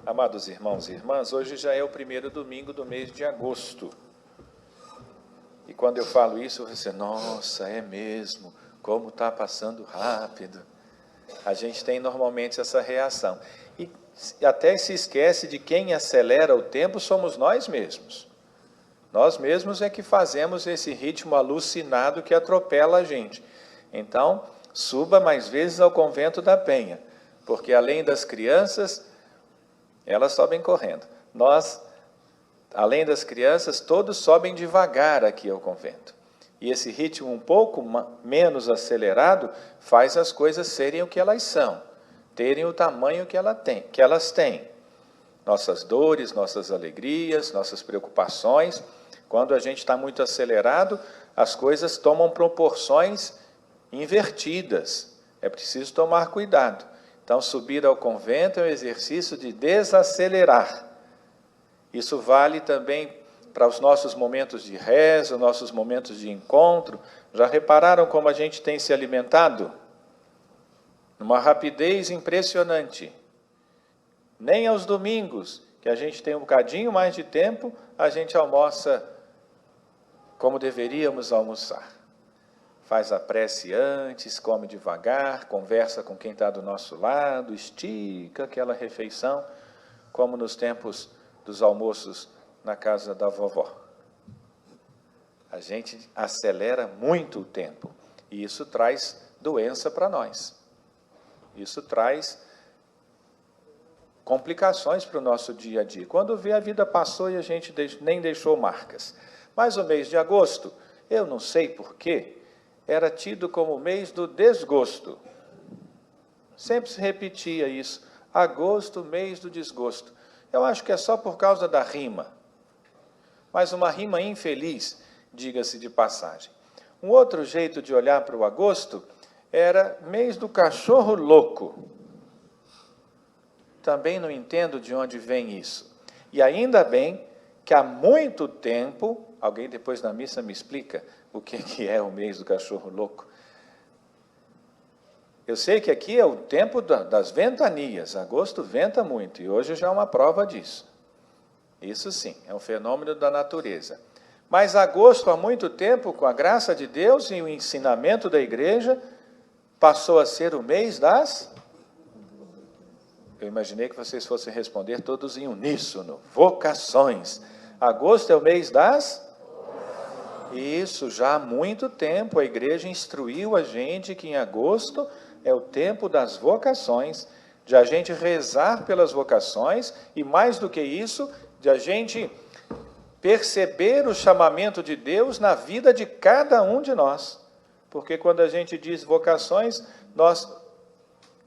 Amados irmãos e irmãs, hoje já é o primeiro domingo do mês de agosto. E quando eu falo isso, você diz, nossa, é mesmo, como está passando rápido. A gente tem normalmente essa reação. E até se esquece de quem acelera o tempo somos nós mesmos. Nós mesmos é que fazemos esse ritmo alucinado que atropela a gente. Então, suba mais vezes ao convento da Penha, porque além das crianças, elas sobem correndo. Nós, além das crianças, todos sobem devagar aqui ao convento. E esse ritmo um pouco menos acelerado faz as coisas serem o que elas são, terem o tamanho que elas têm. Nossas dores, nossas alegrias, nossas preocupações. Quando a gente está muito acelerado, as coisas tomam proporções invertidas. É preciso tomar cuidado. Então, subir ao convento é um exercício de desacelerar. Isso vale também para os nossos momentos de rezo, nossos momentos de encontro. Já repararam como a gente tem se alimentado? Numa rapidez impressionante. Nem aos domingos, que a gente tem um bocadinho mais de tempo, a gente almoça como deveríamos almoçar. Faz a prece antes, come devagar, conversa com quem está do nosso lado, estica aquela refeição, como nos tempos dos almoços na casa da vovó. A gente acelera muito o tempo e isso traz doença para nós. Isso traz complicações para o nosso dia a dia. Quando vê, a vida passou e a gente nem deixou marcas. Mas o mês de agosto, eu não sei porquê, era tido como o mês do desgosto. Sempre se repetia isso. Agosto, mês do desgosto. Eu acho que é só por causa da rima. Mas uma rima infeliz, diga-se de passagem. Um outro jeito de olhar para o agosto era mês do cachorro louco. Também não entendo de onde vem isso. E ainda bem que há muito tempo, alguém depois da missa me explica o que é o mês do cachorro louco. Eu sei que aqui é o tempo das ventanias, agosto venta muito, e hoje já é uma prova disso. Isso sim, é um fenômeno da natureza. Mas agosto, há muito tempo, com a graça de Deus e o ensinamento da igreja, passou a ser o mês das... Eu imaginei que vocês fossem responder todos em uníssono, vocações. Agosto é o mês das... Isso, já há muito tempo a igreja instruiu a gente que em agosto é o tempo das vocações, de a gente rezar pelas vocações e, mais do que isso, de a gente perceber o chamamento de Deus na vida de cada um de nós. Porque quando a gente diz vocações, nós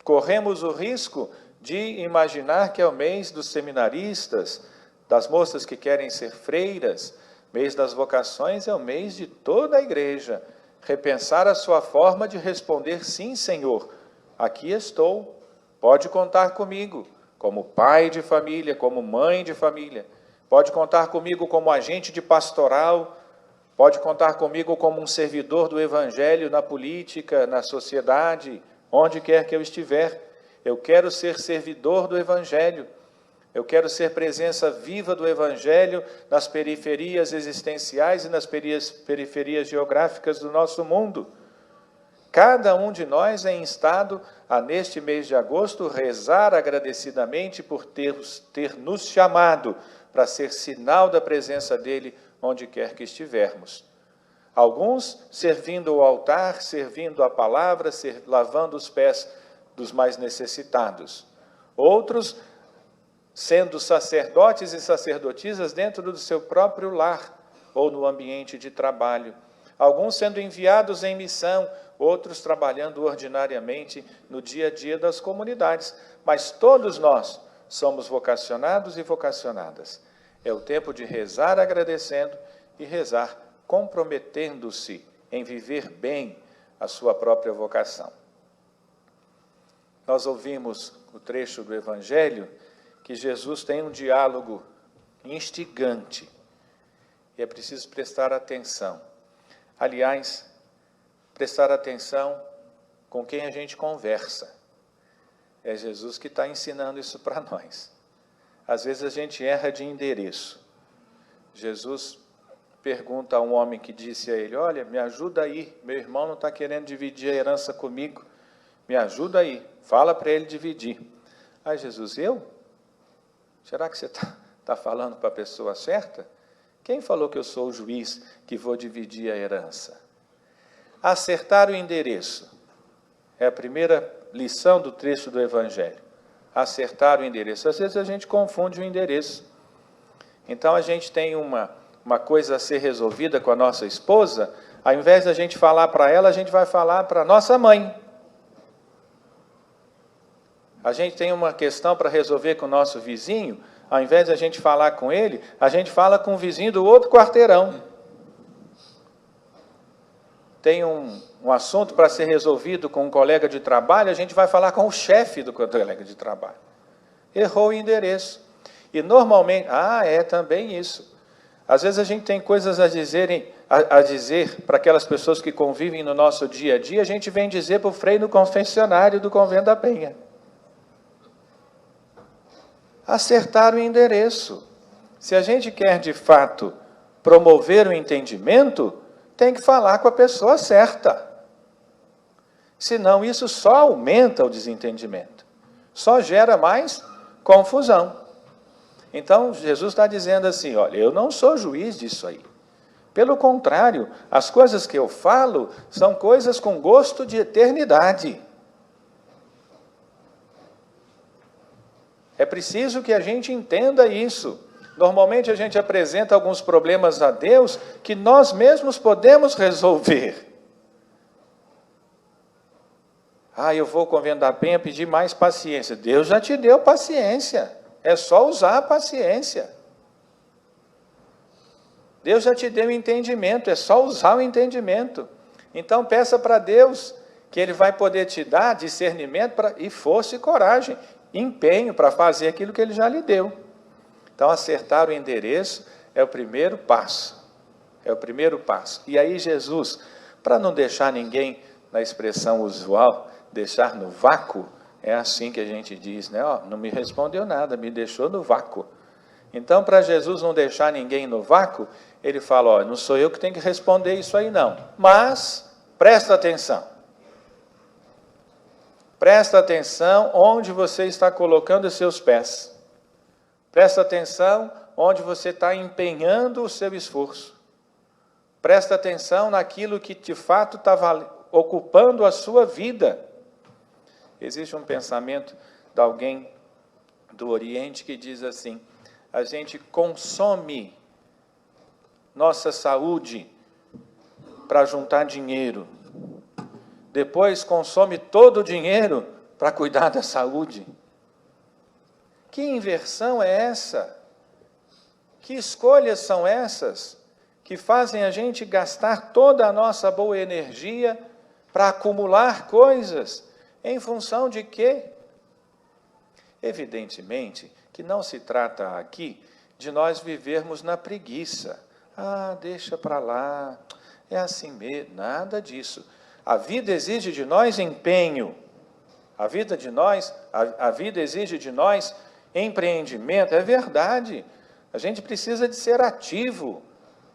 corremos o risco de imaginar que é o mês dos seminaristas, das moças que querem ser freiras. Mês das vocações é o mês de toda a igreja. Repensar a sua forma de responder, sim, Senhor, aqui estou, pode contar comigo, como pai de família, como mãe de família, pode contar comigo como agente de pastoral, pode contar comigo como um servidor do Evangelho na política, na sociedade, onde quer que eu estiver. Eu quero ser servidor do Evangelho. Eu quero ser presença viva do Evangelho nas periferias existenciais e nas periferias geográficas do nosso mundo. Cada um de nós é instado a, neste mês de agosto, rezar agradecidamente por ter nos chamado para ser sinal da presença dele onde quer que estivermos. Alguns servindo ao altar, servindo a palavra, lavando os pés dos mais necessitados. Outros sendo sacerdotes e sacerdotisas dentro do seu próprio lar ou no ambiente de trabalho. Alguns sendo enviados em missão, outros trabalhando ordinariamente no dia a dia das comunidades. Mas todos nós somos vocacionados e vocacionadas. É o tempo de rezar agradecendo e rezar comprometendo-se em viver bem a sua própria vocação. Nós ouvimos o trecho do Evangelho que Jesus tem um diálogo instigante. E é preciso prestar atenção. Aliás, prestar atenção com quem a gente conversa. É Jesus que está ensinando isso para nós. Às vezes a gente erra de endereço. Jesus pergunta a um homem que disse a ele, olha, me ajuda aí, meu irmão não está querendo dividir a herança comigo, me ajuda aí, fala para ele dividir. Aí Jesus, eu? Será que você está falando para a pessoa certa? Quem falou que eu sou o juiz que vou dividir a herança? Acertar o endereço é a primeira lição do trecho do Evangelho. Acertar o endereço. Às vezes a gente confunde o endereço. Então a gente tem uma coisa a ser resolvida com a nossa esposa, ao invés de a gente falar para ela, a gente vai falar para a nossa mãe. A gente tem uma questão para resolver com o nosso vizinho, ao invés de a gente falar com ele, a gente fala com o vizinho do outro quarteirão. Tem um assunto para ser resolvido com um colega de trabalho, a gente vai falar com o chefe do colega de trabalho. Errou o endereço. E normalmente, é também isso. Às vezes a gente tem coisas a dizer para aquelas pessoas que convivem no nosso dia a dia, a gente vem dizer para o frei no confessionário do Convento da Penha. Acertar o endereço. Se a gente quer, de fato, promover o entendimento, tem que falar com a pessoa certa. Senão, isso só aumenta o desentendimento. Só gera mais confusão. Então, Jesus está dizendo assim, olha, eu não sou juiz disso aí. Pelo contrário, as coisas que eu falo são coisas com gosto de eternidade. É preciso que a gente entenda isso. Normalmente a gente apresenta alguns problemas a Deus que nós mesmos podemos resolver. Eu vou ao Convento da Penha pedir mais paciência. Deus já te deu paciência. É só usar a paciência. Deus já te deu entendimento. É só usar o entendimento. Então peça para Deus que Ele vai poder te dar discernimento e força e coragem. Empenho para fazer aquilo que Ele já lhe deu. Então, acertar o endereço é o primeiro passo. É o primeiro passo. E aí Jesus, para não deixar ninguém, na expressão usual, deixar no vácuo, é assim que a gente diz, né? Não me respondeu nada, me deixou no vácuo. Então, para Jesus não deixar ninguém no vácuo, Ele fala, não sou eu que tenho que responder isso aí não. Mas, presta atenção. Presta atenção onde você está colocando os seus pés. Presta atenção onde você está empenhando o seu esforço. Presta atenção naquilo que de fato está ocupando a sua vida. Existe um pensamento de alguém do Oriente que diz assim, a gente consome nossa saúde para juntar dinheiro. Depois consome todo o dinheiro para cuidar da saúde. Que inversão é essa? Que escolhas são essas que fazem a gente gastar toda a nossa boa energia para acumular coisas? Em função de quê? Evidentemente que não se trata aqui de nós vivermos na preguiça. Deixa para lá, é assim mesmo, nada disso. A vida exige de nós empenho. A vida exige de nós empreendimento. É verdade. A gente precisa de ser ativo,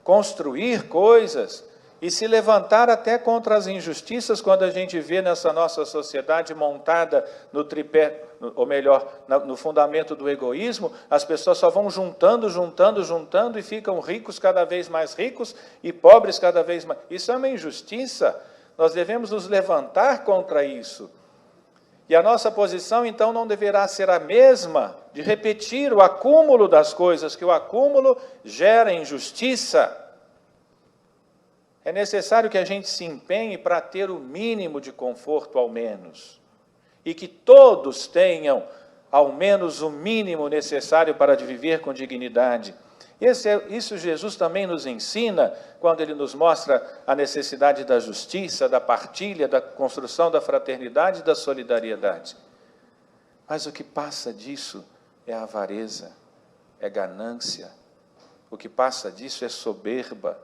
construir coisas e se levantar até contra as injustiças quando a gente vê nessa nossa sociedade montada no tripé, ou melhor, no fundamento do egoísmo, as pessoas só vão juntando e ficam ricos cada vez mais ricos e pobres cada vez mais. Isso é uma injustiça. Nós devemos nos levantar contra isso. E a nossa posição, então, não deverá ser a mesma de repetir o acúmulo das coisas, que o acúmulo gera injustiça. É necessário que a gente se empenhe para ter o mínimo de conforto, ao menos. E que todos tenham, ao menos, o mínimo necessário para viver com dignidade. Isso Jesus também nos ensina quando Ele nos mostra a necessidade da justiça, da partilha, da construção da fraternidade e da solidariedade. Mas o que passa disso é avareza, é ganância. O que passa disso é soberba.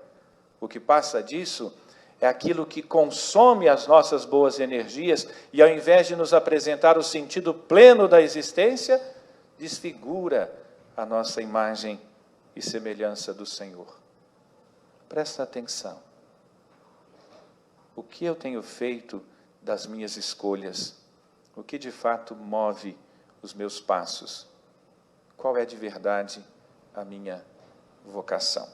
O que passa disso é aquilo que consome as nossas boas energias e, ao invés de nos apresentar o sentido pleno da existência, desfigura a nossa imagem e semelhança do Senhor. Presta atenção. O que eu tenho feito das minhas escolhas? O que de fato move os meus passos? Qual é de verdade a minha vocação?